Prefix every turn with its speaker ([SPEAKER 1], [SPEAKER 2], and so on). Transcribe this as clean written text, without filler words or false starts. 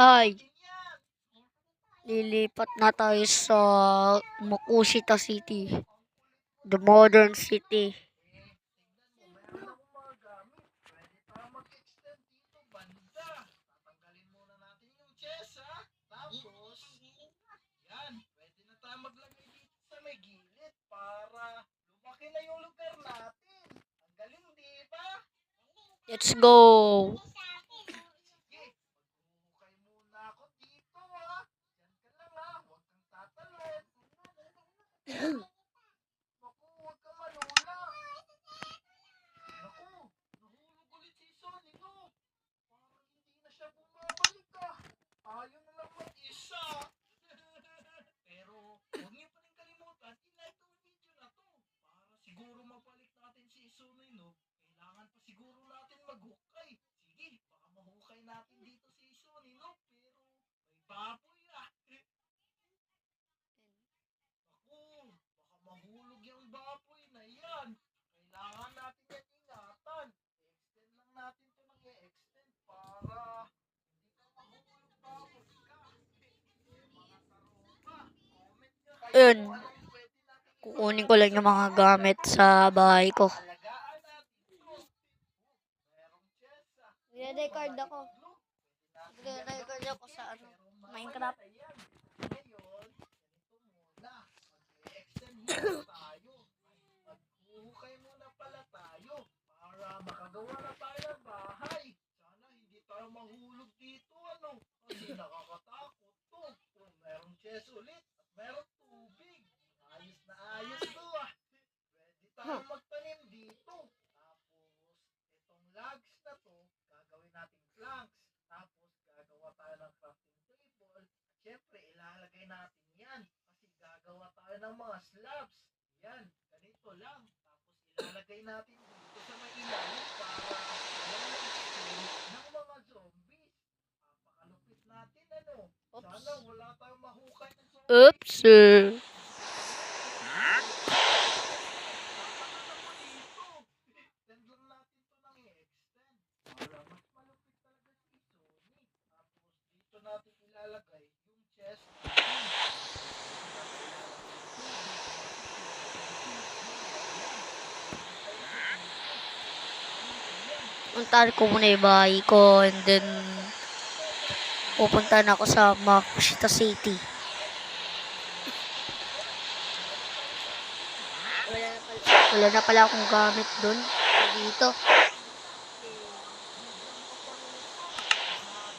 [SPEAKER 1] Hi, lilipat na tayo sa Mokushita City, the modern city. Let's go! Yun, kukunin ko lang yung mga gamit sa bahay ko. Nire-record ako. Nire-record ako sa Minecraft.
[SPEAKER 2] Makagawa na tayo ng bahay. Sana hindi tayo mahulog dito, Kasi nakakatakot to. Kung merong chest ulit at merong tubig. Ayos na ayos to, Pwede tayo magtanim dito. Tapos, itong logs na to, gagawin nating planks. Tapos, gagawa tayo ng crafting table. At syempre, ilalagay natin yan. Kasi gagawa tayo ng mga slabs. Yan, ganito lang. Tapos, ilalagay natin dito sa may ilalim para ng mga zombies. Papakalupit natin, Sana wala tayong mahukay ng zombies.
[SPEAKER 1] Oops.
[SPEAKER 2] Natin ilalagay yung chest.
[SPEAKER 1] Puntahan ko muna yung bahay ko and then pupunta na ako sa Mokushita City. Wala na pala akong gamit dun dito.